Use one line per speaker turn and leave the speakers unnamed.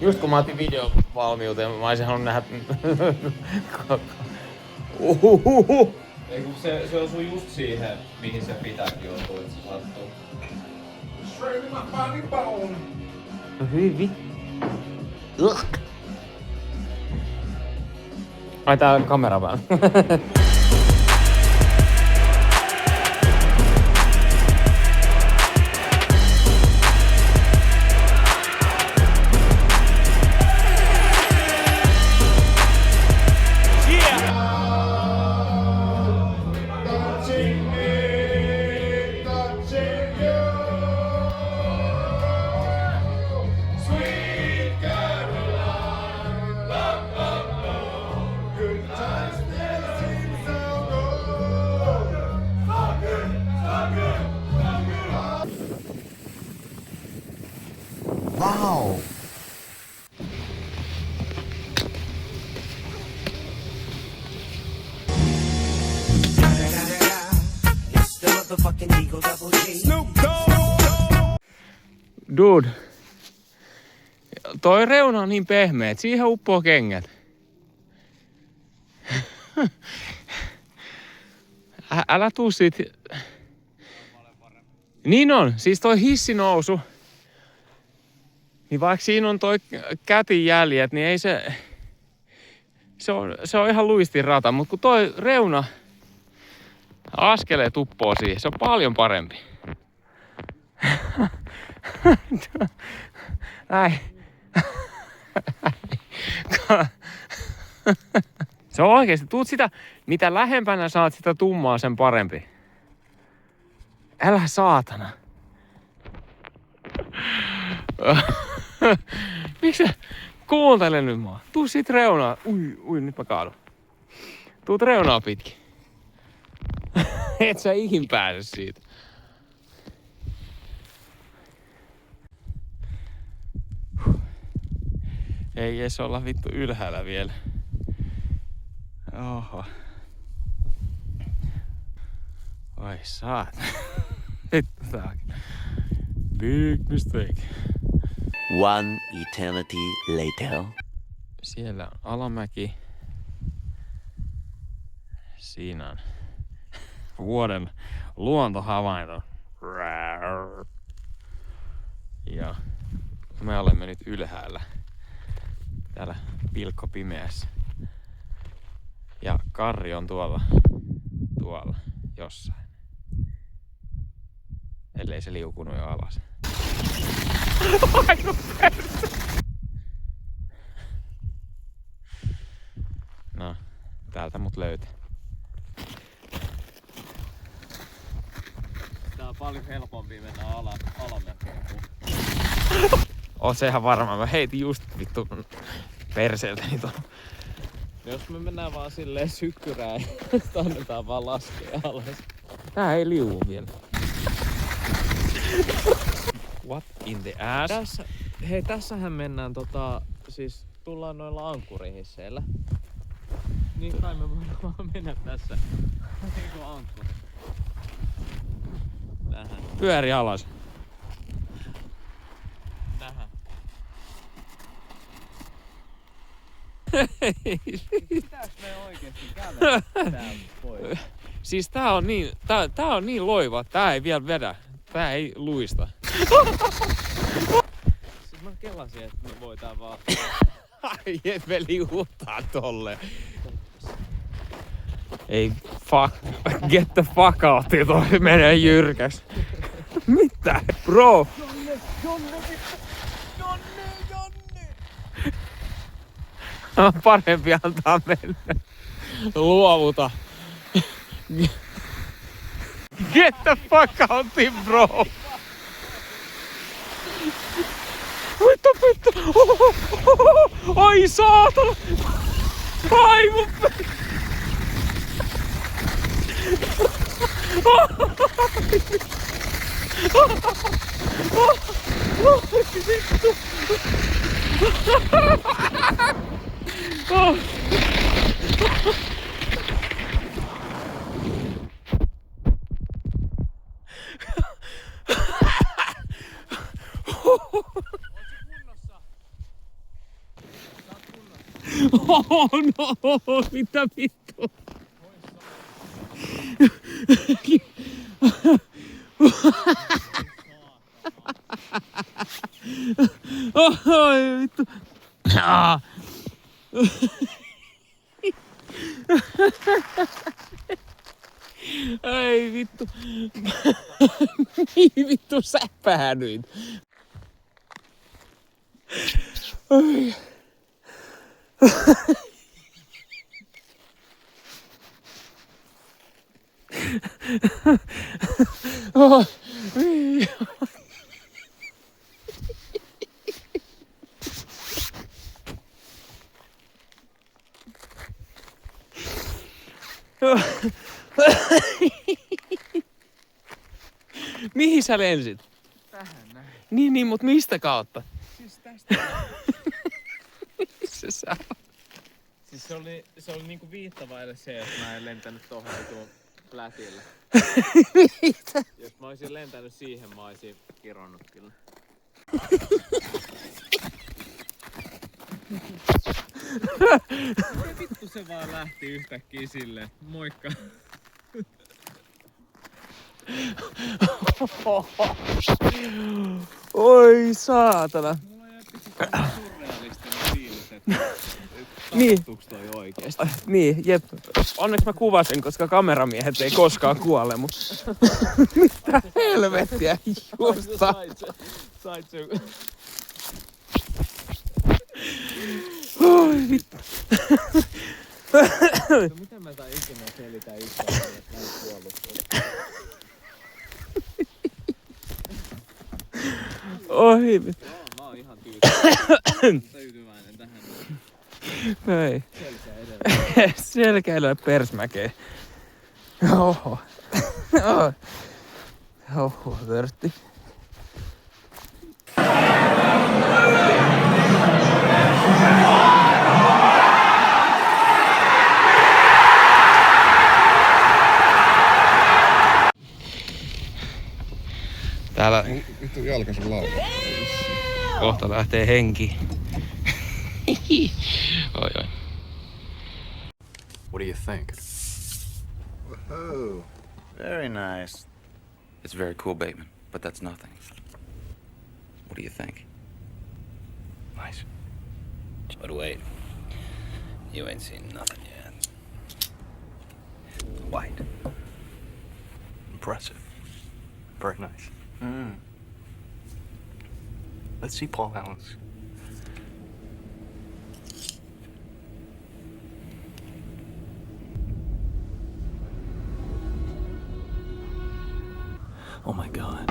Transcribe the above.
Just kun mä otin videovalmiuteen, mä olisin halunnut nähdä...
Ei kun se osuu just siihen, mihin se pitääkin osua, että se sattuu. Straight in my funny bone.
No hyvin. Ai tää on kamera päällä.
Wow!
Dude. Toi reuna on niin pehmeä, että siihen uppoo kengät. Älä tuu siitä. Niin on, siis toi hissinousu. Niin vaikka siinä on toi kätin jäljet, niin ei se... Se on ihan luistin rata, mutta kun toi reuna askeleet uppoo siihen, se on paljon parempi. Ai. Se on oikeesti, tuut sitä, mitä lähempänä saat sitä tummaa, sen parempi. Älä saatana. Miksi sä kuuntele nyt mua? Tuu sit reunaa. Ui, nyt mä kaadun. Tuut reunaa pitkin. Et sä ikin pääse siitä. Ei edes olla vittu ylhäällä vielä. Oho. Oi saat. Vittu tääkin. Big mistake.
One eternity later.
Siellä on alamäki. Siinä on vuoden luontohavainto. Ja me olemme nyt ylhäällä. Täällä pilkkopimeässä. Ja Karri on tuolla jossain. Ellei se liukunut jo alas. No, täältä mut löytää.
Tää on paljon helpompi mennä alamäkeen kuin...
Oot se ihan varma, mä heitin just vittu perseeltäni ton.
Jos me mennään vaan silleen sykkyrään ja annetaan vaan laskea alas.
Tää ei liuu vielä. What in the ass?
Tässähän mennään siis tullaan noilla ankkurihisseillä. Niin kai me voidaan vaan mennä tässä niinku ankkuri. Tähän.
Pyöri alas.
Tähän. Pitääks me oikeesti käydä täältä pois?
Siis tää on niin loiva, tää ei vielä vedä. Tää ei luista.
Siis mä kelasin, että me voitaan vaan...
Ai et me liuuttaa tolle. Ei fuck. Get the fuck out, toi menee jyrkäs. Mitä? Bro! Jonne! On parempi antaa mennä. Luovuta. Get the fuck out, bro! Vittu! Ai saatana! Ai mun vittu! Oh no, mitä vittu? Oi vittu. Ei vittu. Mihin vittu sä päädyit? Ai. Oh. Mihin sä lensit?
Tähän näin.
Niin, mut mistä kautta?
Siis tästä.
Missä sä oot?
Siis se oli niinku viittavaille se, että mä en lentänyt tohon tuon flätille.
Mitä?
Jos mä olisin lentänyt siihen, mä olisin kironnut kyllä. Miten vittu se vaan lähti yhtäkkiä silleen? Moikka.
Oi saatana.
Mulla jätti sitten surrealistinen fiilis, että
Niin.
tapahtuuks toi oikeesti.
Niin, jep. Onneksi mä kuvasin, koska kameramiehet ei koskaan kuole, mut mitä helvettiä just
Sait se.
Oi vittu.
No miten mä sain ikinä selitä yhtään, että mä en kuollut.
Oi vittu.
Joo, mä oon ihan tyytyväinen tähän.
Ei.
Selkeä edelleen.
Selkeällä persmäkeä. Oho. Oho, vörtti. Täällä
Vittu jalkaisin laulu.
kohta lähtee henki. Oi.
What do you think?
Oh, very nice. It's very cool, Bateman, but that's nothing. What do you think?
Nice.
But wait, you ain't seen nothing yet. White.
Impressive. Very nice.
Mm.
Let's see Paul Allen's. Oh my God.